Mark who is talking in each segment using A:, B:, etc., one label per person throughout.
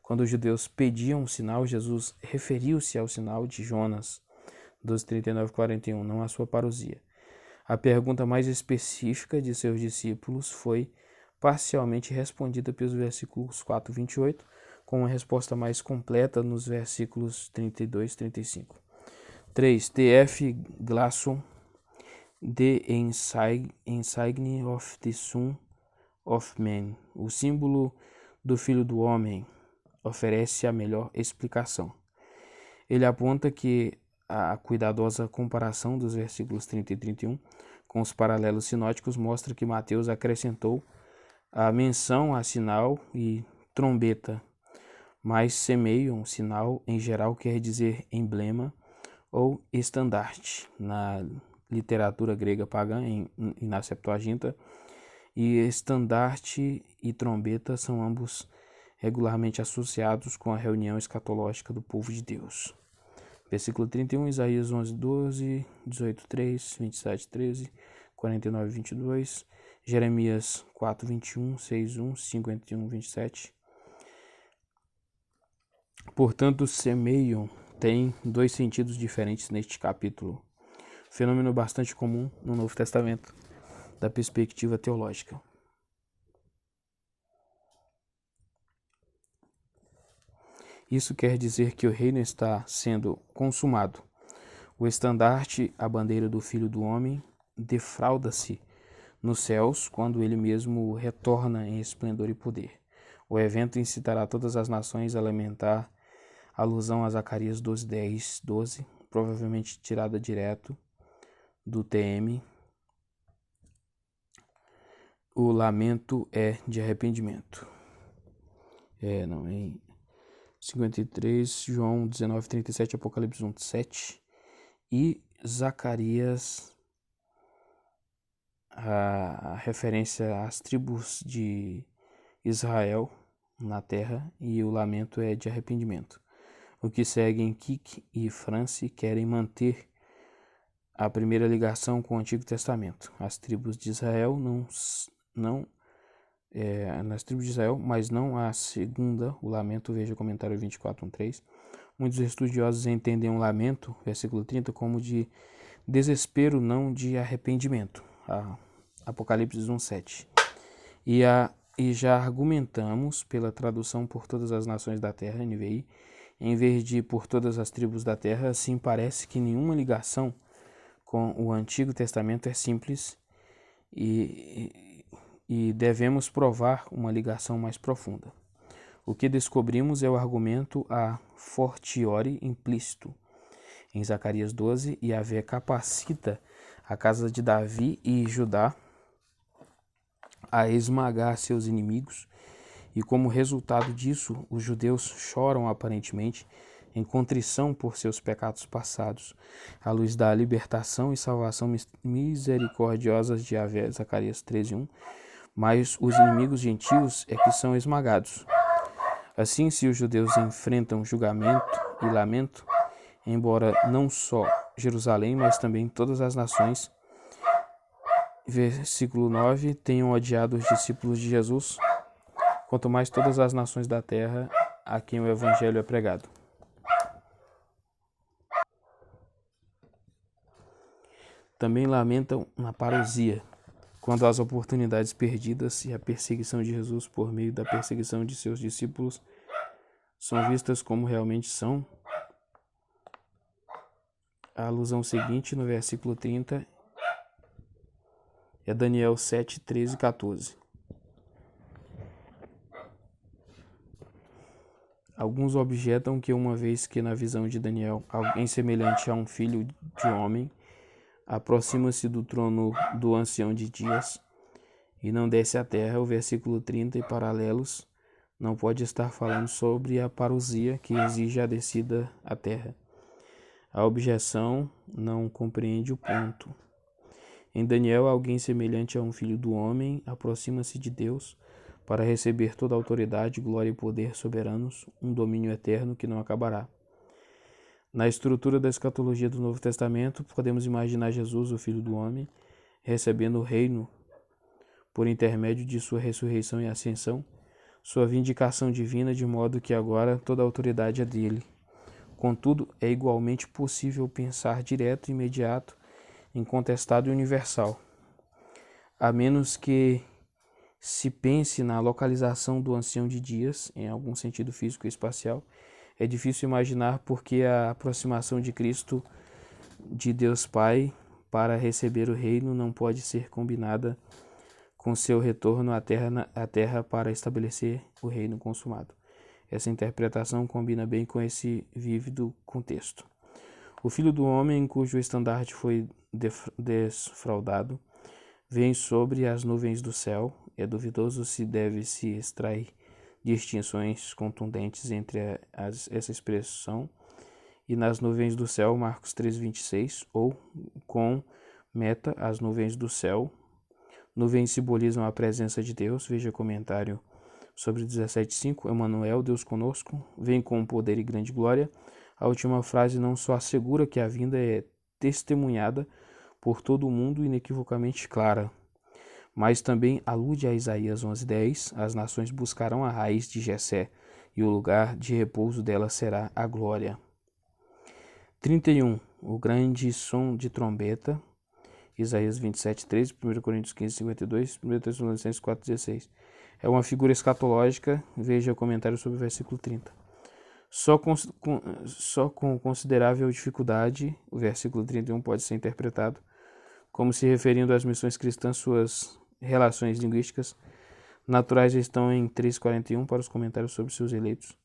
A: Quando os judeus pediam um sinal, Jesus referiu-se ao sinal de Jonas, 12:39-41, não à sua parousia. A pergunta mais específica de seus discípulos foi parcialmente respondida pelos versículos 4-28, com uma resposta mais completa nos versículos 32 e 35. 3. T.F. Glasson, The Ensign of the Son of Man, o símbolo do Filho do Homem, oferece a melhor explicação. Ele aponta que a cuidadosa comparação dos versículos 30 e 31 com os paralelos sinóticos mostra que Mateus acrescentou a menção a sinal e trombeta, mas semeion, sinal, em geral quer dizer emblema ou estandarte na literatura grega pagã e na Septuaginta, e estandarte e trombeta são ambos regularmente associados com a reunião escatológica do povo de Deus. Versículo 31, Isaías 11:12, 18:3, 27:13, 49:22, Jeremias 4:21, 6:1, 51:27. Portanto, semeiam tem dois sentidos diferentes neste capítulo, fenômeno bastante comum no Novo Testamento, da perspectiva teológica. Isso quer dizer que o reino está sendo consumado. O estandarte, a bandeira do Filho do Homem, defrauda-se nos céus quando ele mesmo retorna em esplendor e poder. O evento incitará todas as nações a lamentar, alusão a Zacarias 12:10, 12, provavelmente tirada direto do TM. O lamento é de arrependimento. Em 53, João 19:37, Apocalipse 1:7 e Zacarias, a referência às tribos de Israel na terra, e o lamento é de arrependimento. O que segue em Kik e France querem manter a primeira ligação com o Antigo Testamento. As tribos de Israel nas tribos de Israel, mas não a segunda, o lamento, veja comentário 24:3. Muitos estudiosos entendem o lamento, versículo 30, como de desespero, não de arrependimento, Apocalipse 1:7. E já argumentamos pela tradução por todas as nações da terra, NVI, em vez de por todas as tribos da terra. Assim parece que nenhuma ligação com o Antigo Testamento é simples e devemos provar uma ligação mais profunda. O que descobrimos é o argumento a fortiori implícito em Zacarias 12, e Yahvé capacita a casa de Davi e Judá a esmagar seus inimigos, e como resultado disso, os judeus choram aparentemente em contrição por seus pecados passados, à luz da libertação e salvação misericordiosas de Yahvé, Zacarias 13:1, mas os inimigos gentios é que são esmagados. Assim, se os judeus enfrentam julgamento e lamento, embora não só Jerusalém, mas também todas as nações, versículo 9, tenham odiado os discípulos de Jesus, quanto mais todas as nações da terra a quem o evangelho é pregado. Também lamentam na parousia, quando as oportunidades perdidas e a perseguição de Jesus por meio da perseguição de seus discípulos são vistas como realmente são. A alusão seguinte, no versículo 30, é Daniel 7, 13 e 14. Alguns objetam que, uma vez que na visão de Daniel alguém semelhante a um filho de homem aproxima-se do trono do ancião de dias e não desce à terra, o versículo 30 e paralelos não pode estar falando sobre a parousia que exige a descida à terra. A objeção não compreende o ponto. Em Daniel, alguém semelhante a um filho do homem aproxima-se de Deus para receber toda a autoridade, glória e poder soberanos, um domínio eterno que não acabará. Na estrutura da escatologia do Novo Testamento, podemos imaginar Jesus, o Filho do Homem, recebendo o reino por intermédio de sua ressurreição e ascensão, sua vindicação divina, de modo que agora toda a autoridade é dele. Contudo, é igualmente possível pensar direto, imediato, incontestado e universal. A menos que se pense na localização do ancião de dias, em algum sentido físico e espacial, é difícil imaginar por que a aproximação de Cristo de Deus Pai para receber o reino não pode ser combinada com seu retorno à terra para estabelecer o reino consumado. Essa interpretação combina bem com esse vívido contexto. O Filho do Homem, cujo estandarte foi desfraudado, vem sobre as nuvens do céu. É duvidoso se deve-se extrair distinções contundentes entre essa expressão e nas nuvens do céu, Marcos 3,26, ou com meta, as nuvens do céu. Nuvens simbolizam a presença de Deus, veja comentário sobre 17,5, Emanuel, Deus conosco, vem com poder e grande glória. A última frase não só assegura que a vinda é testemunhada por todo o mundo inequivocamente clara, mas também alude a Isaías 11,10, as nações buscarão a raiz de Jessé, e o lugar de repouso dela será a glória. 31. O grande som de trombeta, Isaías 27,13, 1 Coríntios 15,52, 1 Tessalonicenses 4,16. É uma figura escatológica, veja o comentário sobre o versículo 30. Só com considerável dificuldade, o versículo 31 pode ser interpretado como se referindo às missões cristãs. Suas relações linguísticas naturais estão em 3,41 para os comentários sobre seus eleitos.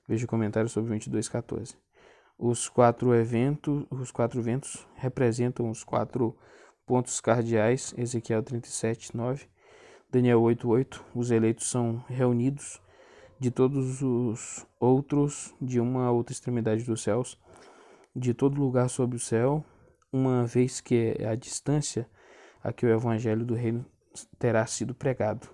A: Veja o comentário sobre 22,14. Os quatro ventos representam os 4 pontos cardeais, Ezequiel 37,9, Daniel 8,8. Os eleitos são reunidos de todos os outros, de uma a outra extremidade dos céus, de todo lugar sob o céu, uma vez que é a distância a que o evangelho do reino terá sido pregado.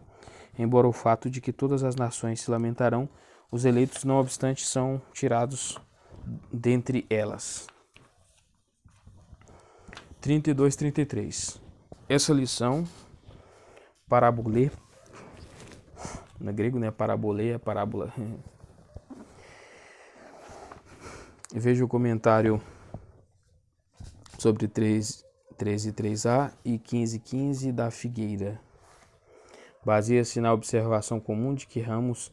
A: Embora o fato de que todas as nações se lamentarão, os eleitos, não obstante, são tirados dentre elas. 32-33. Essa lição, parabolê, no grego, né? Parabolê é parábola. Veja o comentário sobre 13,3a e 15,15 da Figueira. Baseia-se na observação comum de que ramos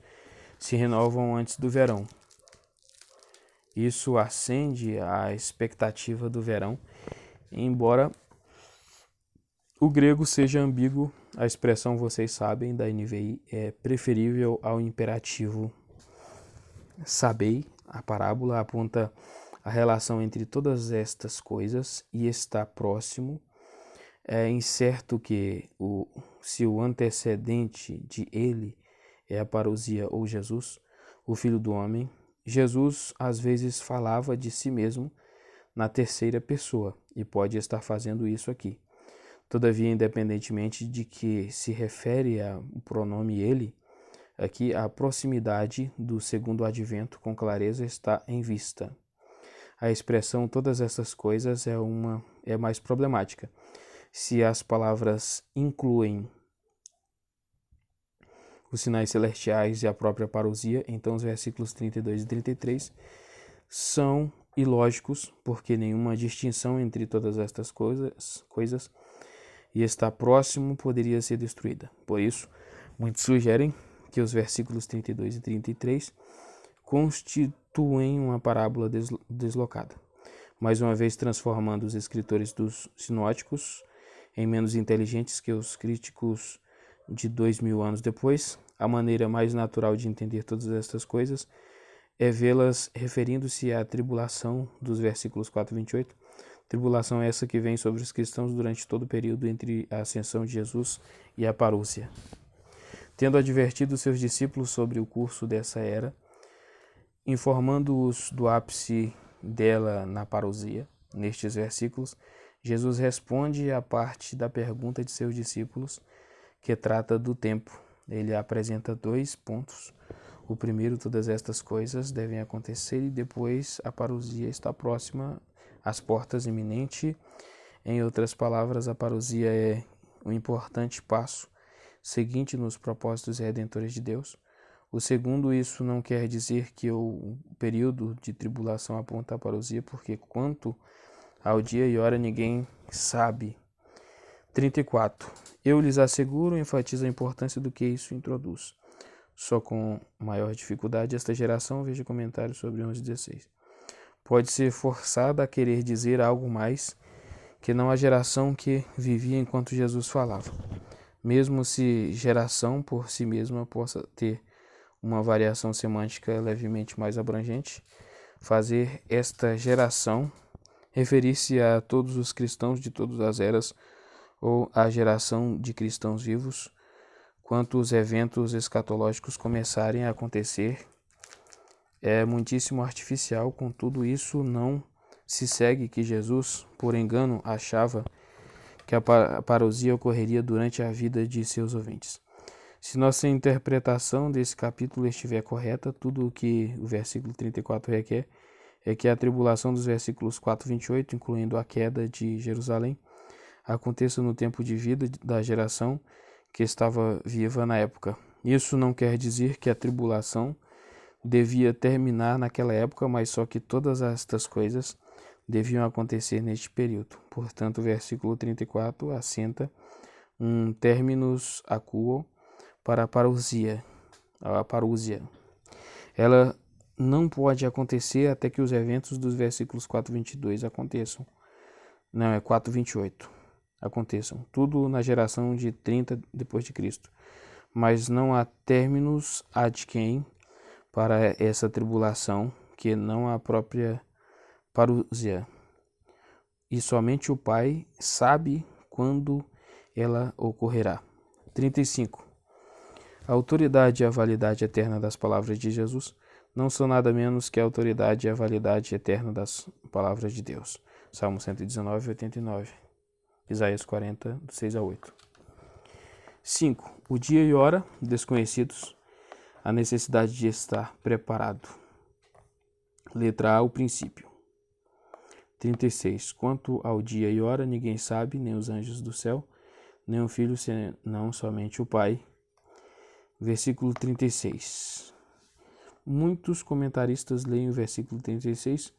A: se renovam antes do verão. Isso acende a expectativa do verão, embora o grego seja ambíguo. A expressão, vocês sabem, da NVI é preferível ao imperativo sabei. A parábola aponta a relação entre todas estas coisas e está próximo. É incerto que se o antecedente de ele é a parousia ou Jesus, o Filho do Homem. Jesus às vezes falava de si mesmo na terceira pessoa e pode estar fazendo isso aqui. Todavia, independentemente de que se refere ao pronome ele, aqui a proximidade do segundo advento com clareza está em vista. A expressão todas essas coisas é mais problemática. Se as palavras incluem os sinais celestiais e a própria parousia, então os versículos 32 e 33 são ilógicos, porque nenhuma distinção entre todas estas coisas e está próximo poderia ser destruída. Por isso, muitos sugerem que os versículos 32 e 33 constituem uma parábola deslocada, mais uma vez transformando os escritores dos sinóticos em menos inteligentes que os críticos de 2000 anos depois. A maneira mais natural de entender todas estas coisas é vê-las referindo-se à tribulação dos versículos 4 e 28. Tribulação essa que vem sobre os cristãos durante todo o período entre a ascensão de Jesus e a parúcia. Tendo advertido seus discípulos sobre o curso dessa era, informando-os do ápice dela na parousia, nestes versículos, Jesus responde à parte da pergunta de seus discípulos que trata do tempo. Ele apresenta 2 pontos. O primeiro, todas estas coisas devem acontecer e depois a parousia está próxima, às portas, iminente. Em outras palavras, a parousia é um importante passo seguinte nos propósitos redentores de Deus. O segundo, isso não quer dizer que o período de tribulação aponta a parousia, porque quanto ao dia e hora ninguém sabe. 34. Eu lhes asseguro, enfatiza a importância do que isso introduz. Só com maior dificuldade esta geração, veja comentários sobre 11:16. Pode ser forçada a querer dizer algo mais que não a geração que vivia enquanto Jesus falava. Mesmo se geração por si mesma possa ter uma variação semântica levemente mais abrangente, fazer esta geração referir-se a todos os cristãos de todas as eras ou à geração de cristãos vivos, quando os eventos escatológicos começarem a acontecer, é muitíssimo artificial. Contudo, isso não se segue que Jesus, por engano, achava que a parousia ocorreria durante a vida de seus ouvintes. Se nossa interpretação desse capítulo estiver correta, tudo o que o versículo 34 requer é que a tribulação dos versículos 4:28, incluindo a queda de Jerusalém, aconteça no tempo de vida da geração que estava viva na época. Isso não quer dizer que a tribulação devia terminar naquela época, mas só que todas estas coisas deviam acontecer neste período. Portanto, o versículo 34 assenta um terminus acuo para a parousia. Ela não pode acontecer até que os eventos dos versículos 4:22 aconteçam. Não, é 4:28. Aconteçam. Tudo na geração de 30 depois de Cristo. Mas não há terminus ad quem para essa tribulação, que não a própria parousia. E somente o Pai sabe quando ela ocorrerá. 35. A autoridade e a validade eterna das palavras de Jesus não são nada menos que a autoridade e a validade eterna das palavras de Deus. Salmo 119, 89. Isaías 40, do 6-8. 5. O dia e hora desconhecidos. A necessidade de estar preparado. Letra A, o princípio. 36. Quanto ao dia e hora, ninguém sabe, nem os anjos do céu, nem o Filho, senão somente o Pai. Versículo 36. Muitos comentaristas leem o versículo 36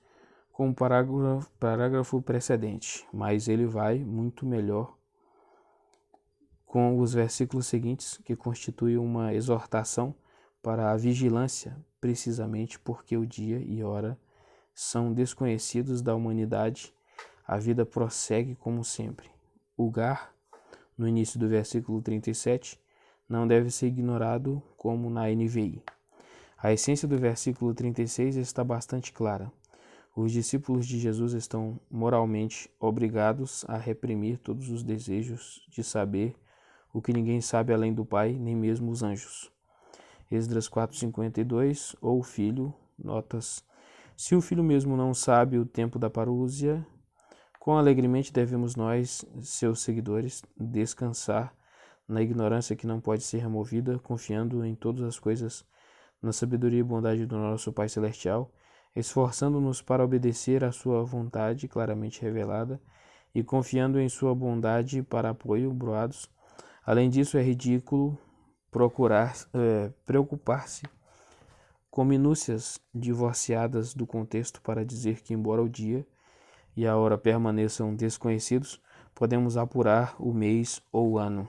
A: como parágrafo precedente, mas ele vai muito melhor com os versículos seguintes, que constituem uma exortação para a vigilância, precisamente porque o dia e hora são desconhecidos da humanidade. A vida prossegue como sempre. O gar, no início do versículo 37, não deve ser ignorado como na NVI. A essência do versículo 36 está bastante clara. Os discípulos de Jesus estão moralmente obrigados a reprimir todos os desejos de saber o que ninguém sabe além do Pai, nem mesmo os anjos. Esdras 4:52, ou o Filho, notas: se o Filho mesmo não sabe o tempo da parousia, quão alegremente devemos nós, seus seguidores, descansar na ignorância que não pode ser removida, confiando em todas as coisas na sabedoria e bondade do nosso Pai Celestial, esforçando-nos para obedecer à sua vontade claramente revelada e confiando em sua bondade para apoio, broados. Além disso, é ridículo preocupar-se com minúcias divorciadas do contexto para dizer que, embora o dia e a hora permaneçam desconhecidos, podemos apurar o mês ou o ano.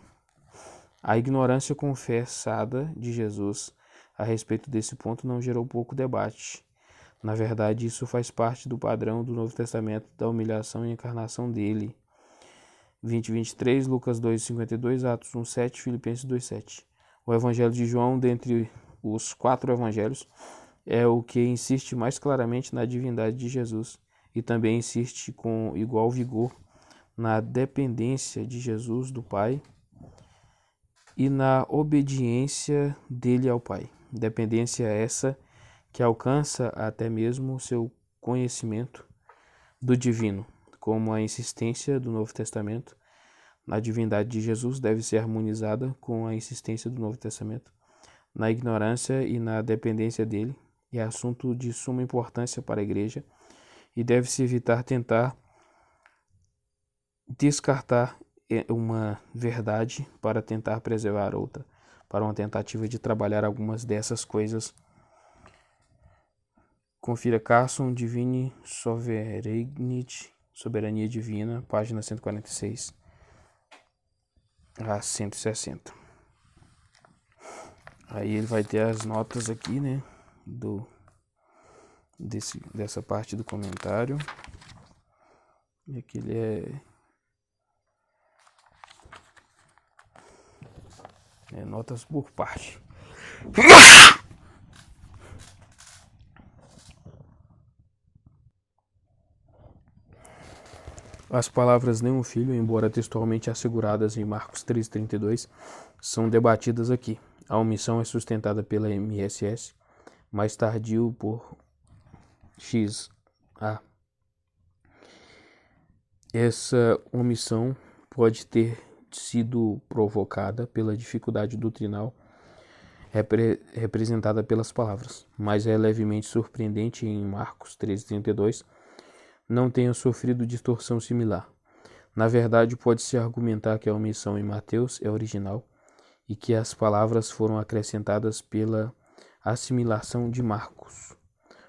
A: A ignorância confessada de Jesus a respeito desse ponto não gerou pouco debate. Na verdade, isso faz parte do padrão do Novo Testamento da humilhação e encarnação dele. 20:23, Lucas 2:52, Atos 1:7, Filipenses 2:7. O Evangelho de João, dentre os 4 evangelhos, é o que insiste mais claramente na divindade de Jesus e também insiste com igual vigor na dependência de Jesus do Pai e na obediência dele ao Pai. Dependência essa que alcança até mesmo o seu conhecimento do divino, como a insistência do Novo Testamento na divindade de Jesus deve ser harmonizada com a insistência do Novo Testamento na ignorância e na dependência dele, é assunto de suma importância para a Igreja e deve-se evitar tentar descartar uma verdade para tentar preservar outra, para uma tentativa de trabalhar algumas dessas coisas. Confira Carson, Divine Sovereignty, Soberania Divina, página 146 a 160. Aí ele vai ter as notas aqui, né, dessa parte do comentário. E aqui ele é notas por parte. As palavras nenhum filho, embora textualmente asseguradas em Marcos 3,32, são debatidas aqui. A omissão é sustentada pela MSS, mais tardio por XA. Essa omissão pode ter sido provocada pela dificuldade doutrinal representada pelas palavras, mas é levemente surpreendente em Marcos 13,32 não tenha sofrido distorção similar. Na verdade, pode-se argumentar que a omissão em Mateus é original e que as palavras foram acrescentadas pela assimilação de Marcos.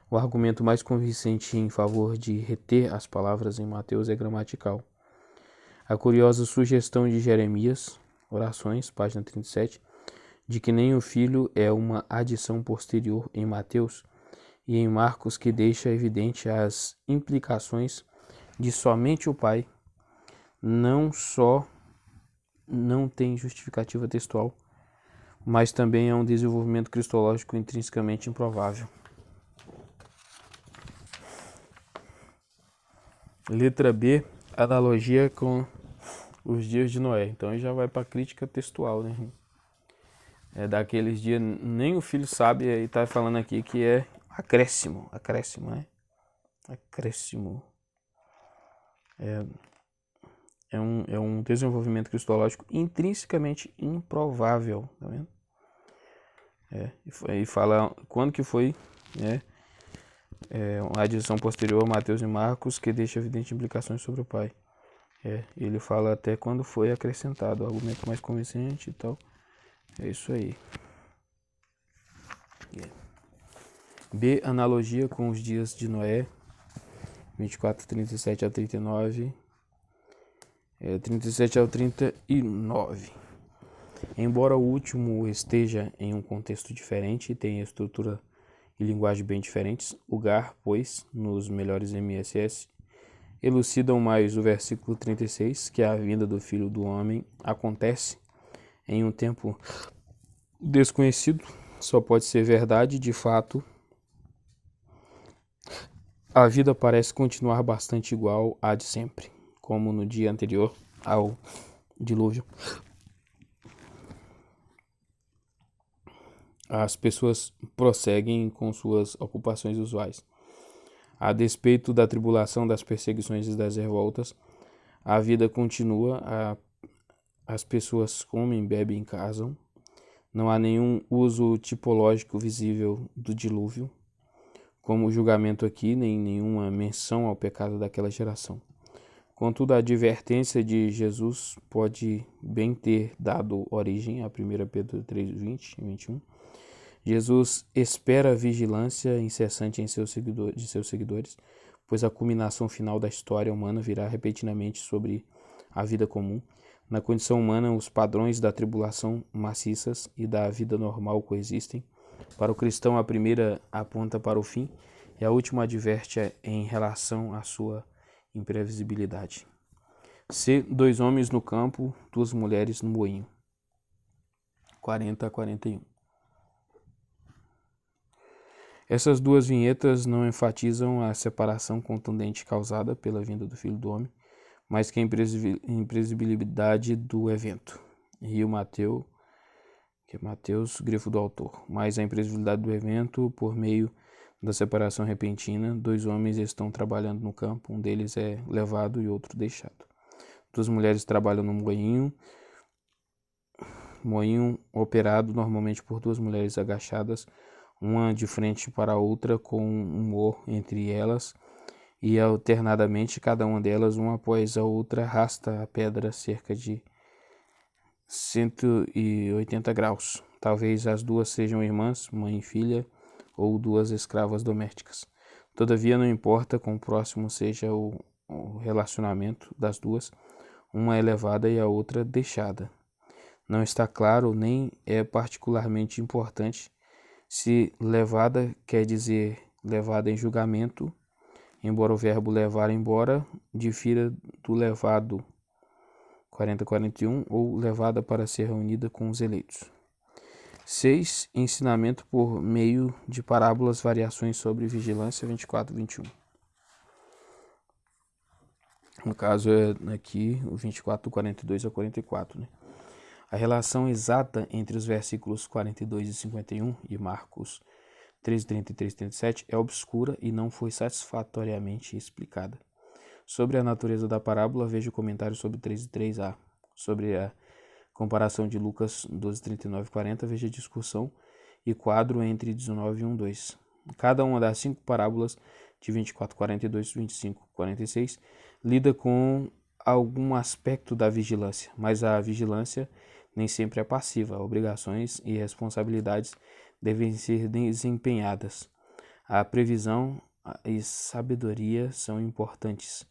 A: O argumento mais convincente em favor de reter as palavras em Mateus é gramatical. A curiosa sugestão de Jeremias, Orações, página 37, de que nem o filho é uma adição posterior em Mateus e em Marcos, que deixa evidente as implicações de somente o pai, não só não tem justificativa textual, mas também é um desenvolvimento cristológico intrinsecamente improvável. Letra B, analogia com os dias de Noé. Então já vai para a crítica textual, né? É daqueles dias, nem o filho sabe, e está falando aqui que é acréscimo, né? Acréscimo. É um desenvolvimento cristológico intrinsecamente improvável, tá vendo? E fala quando que foi, né? Uma adição posterior a Mateus e Marcos que deixa evidentes implicações sobre o pai. Ele fala até quando foi acrescentado, o argumento mais convincente e tal. É isso aí. B, analogia com os dias de Noé, 24, 37 a 39, 37 ao 39. Embora o último esteja em um contexto diferente e tenha estrutura e linguagem bem diferentes, o Gar, pois, nos melhores MSS, elucidam mais o versículo 36, que a vinda do Filho do Homem acontece em um tempo desconhecido, só pode ser verdade de fato. A vida parece continuar bastante igual à de sempre, como no dia anterior ao dilúvio. As pessoas prosseguem com suas ocupações usuais. A despeito da tribulação, das perseguições e das revoltas, a vida continua, as pessoas comem, bebem, casam. Não há nenhum uso tipológico visível do dilúvio, como julgamento aqui, nem nenhuma menção ao pecado daquela geração. Contudo, a advertência de Jesus pode bem ter dado origem a 1 Pedro 3, 20 e 21. Jesus espera a vigilância incessante de seus seguidores, pois a culminação final da história humana virá repentinamente sobre a vida comum. Na condição humana, os padrões da tribulação maciças e da vida normal coexistem. Para o cristão, a primeira aponta para o fim e a última adverte em relação à sua imprevisibilidade. C. 2 homens no campo, 2 mulheres no moinho. 40 a 41. Essas duas vinhetas não enfatizam a separação contundente causada pela vinda do Filho do Homem, mas que a imprevisibilidade do evento. Rio Mateus, que é Mateus, grifo do autor. Mas a imprevisibilidade do evento, por meio da separação repentina, 2 homens estão trabalhando no campo, um deles é levado e outro deixado. 2 mulheres trabalham no moinho operado normalmente por 2 mulheres agachadas, uma de frente para a outra, com um mor entre elas, e alternadamente cada uma delas, uma após a outra, arrasta a pedra cerca 180 graus. Talvez as duas sejam irmãs, mãe e filha, ou duas escravas domésticas. Todavia, não importa quão próximo seja o relacionamento das duas, uma é levada e a outra deixada. Não está claro, nem é particularmente importante, se levada quer dizer levada em julgamento, embora o verbo levar embora difira do levado 40-41 ou levada para ser reunida com os eleitos. 6. Ensinamento por meio de parábolas, variações sobre vigilância 24-21. No caso é aqui o 24 do 42 ao 44, né? A relação exata entre os versículos 42 e 51 e Marcos 13, 33 e 37 é obscura e não foi satisfatoriamente explicada. Sobre a natureza da parábola, veja o comentário sobre 3:3a. Sobre a comparação de Lucas 12, 39 e 40, veja a discussão e quadro entre 19 e 1:2. Cada uma das 5 parábolas de 24, 42, 25 e 46 lida com algum aspecto da vigilância, mas a vigilância nem sempre é passiva. Obrigações e responsabilidades devem ser desempenhadas. A previsão e sabedoria são importantes.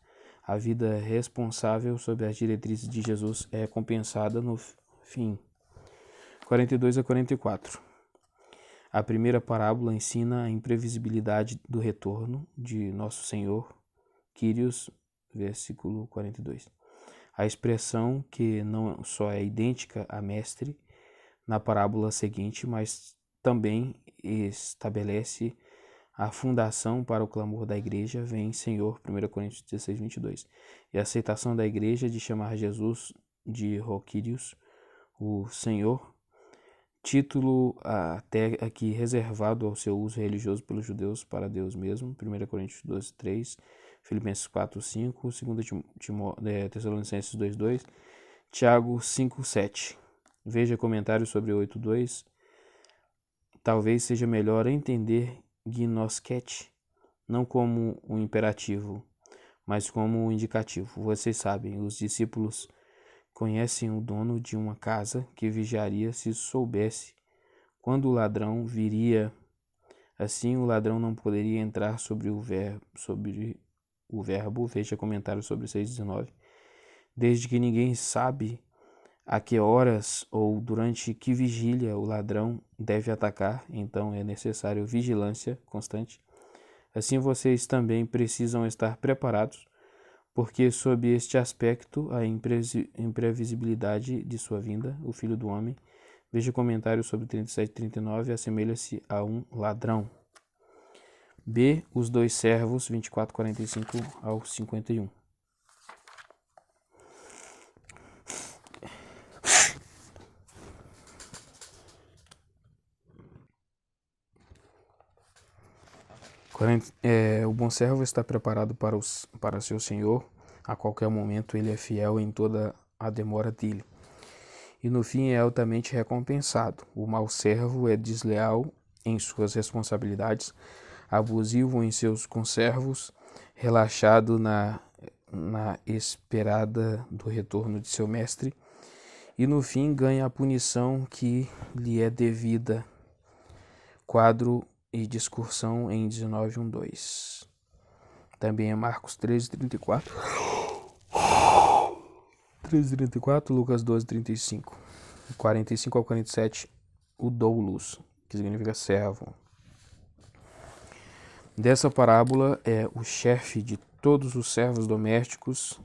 A: A vida responsável sob as diretrizes de Jesus é recompensada no fim. 42 a 44. A primeira parábola ensina a imprevisibilidade do retorno de Nosso Senhor, Kyrios, versículo 42. A expressão, que não só é idêntica a mestre na parábola seguinte, mas também estabelece a fundação para o clamor da igreja, vem Senhor, 1 Coríntios 16, 22. E a aceitação da igreja de chamar Jesus de Kyrios, o Senhor, título até aqui reservado ao seu uso religioso pelos judeus para Deus mesmo, 1 Coríntios 12, 3, Filipenses 4, 5, 2 Tessalonicenses 2, 2, Tiago 5, 7. Veja comentários sobre 8, 2. Talvez seja melhor entender gnosket não como um imperativo, mas como um indicativo. Vocês sabem, os discípulos conhecem o dono de uma casa que vigiaria se soubesse quando o ladrão viria. Assim, o ladrão não poderia entrar sobre o verbo, veja comentário sobre 6:19, desde que ninguém sabe a que horas ou durante que vigília o ladrão deve atacar, então é necessário vigilância constante. Assim vocês também precisam estar preparados, porque sob este aspecto, a imprevisibilidade de sua vinda, o Filho do Homem, veja comentário sobre 37 e 39, assemelha-se a um ladrão. B. Os dois servos, 24, 45 ao 51. O bom servo está preparado para seu senhor. A qualquer momento ele é fiel em toda a demora dele. E no fim é altamente recompensado. O mau servo é desleal em suas responsabilidades, abusivo em seus conservos, relaxado na esperada do retorno de seu mestre, e no fim ganha a punição que lhe é devida. Quadro e discussão em 19:1-2. Também é Marcos 13:34. 13:34, Lucas 12:35. 45 ao 47, o doulos, que significa servo. Dessa parábola é o chefe de todos os servos domésticos,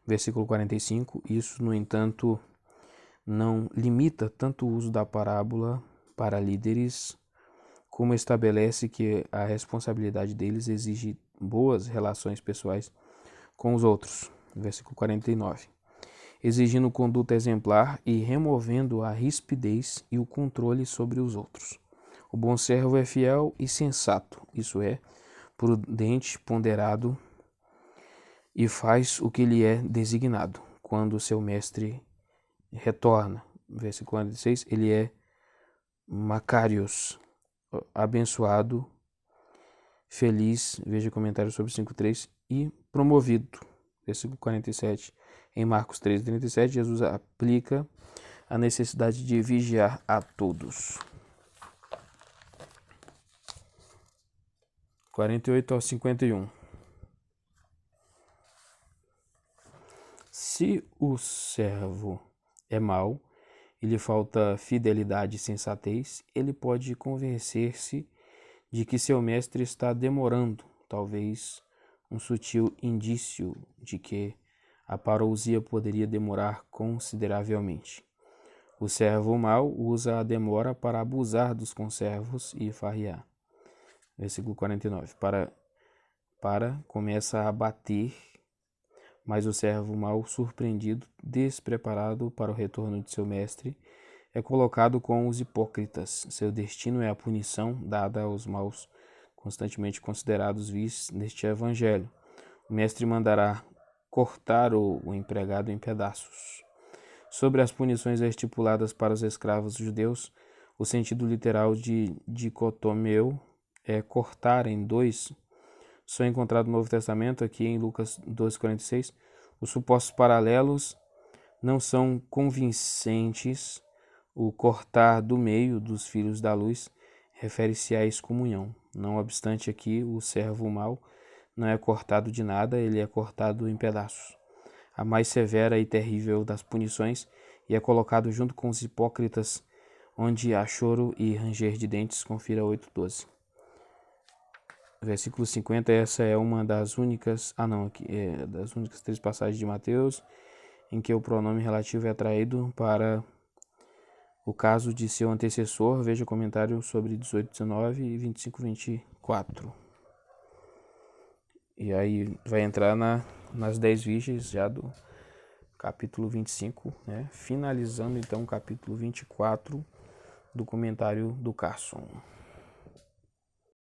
A: versículo 45. Isso, no entanto, não limita tanto o uso da parábola para líderes, como estabelece que a responsabilidade deles exige boas relações pessoais com os outros, versículo 49, exigindo conduta exemplar e removendo a rispidez e o controle sobre os outros. O bom servo é fiel e sensato, isso é, prudente, ponderado, e faz o que lhe é designado. Quando seu mestre retorna, versículo 46, ele é Macarios, abençoado, feliz, veja comentário sobre 5:3, e promovido, versículo 47. Em Marcos 13:37, Jesus aplica a necessidade de vigiar a todos. 48 ao 51. Se o servo é mau e lhe falta fidelidade e sensatez, ele pode convencer-se de que seu mestre está demorando, talvez um sutil indício de que a parousia poderia demorar consideravelmente. O servo mau usa a demora para abusar dos conservos e farrear. Versículo 49. Começa a bater, mas o servo mau, surpreendido, despreparado para o retorno de seu mestre, é colocado com os hipócritas. Seu destino é a punição dada aos maus, constantemente considerados vis neste evangelho. O mestre mandará cortar o empregado em pedaços. Sobre as punições estipuladas para os escravos judeus, o sentido literal de dicotomeu é cortar em dois. Só encontrado no Novo Testamento, aqui em Lucas 12:46. Os supostos paralelos não são convincentes. O cortar do meio dos filhos da luz refere-se à excomunhão. Não obstante, aqui o servo mau não é cortado de nada, ele é cortado em pedaços. A mais severa e terrível das punições, e é colocado junto com os hipócritas, onde há choro e ranger de dentes. Confira 8:12. Versículo 50, essa é uma das únicas, das únicas 3 passagens de Mateus em que o pronome relativo é traído para o caso de seu antecessor. Veja comentário sobre 18:19 e 25:24. E aí vai entrar nas 10 virgens já do capítulo 25, né? Finalizando então o capítulo 24 do comentário do Carson.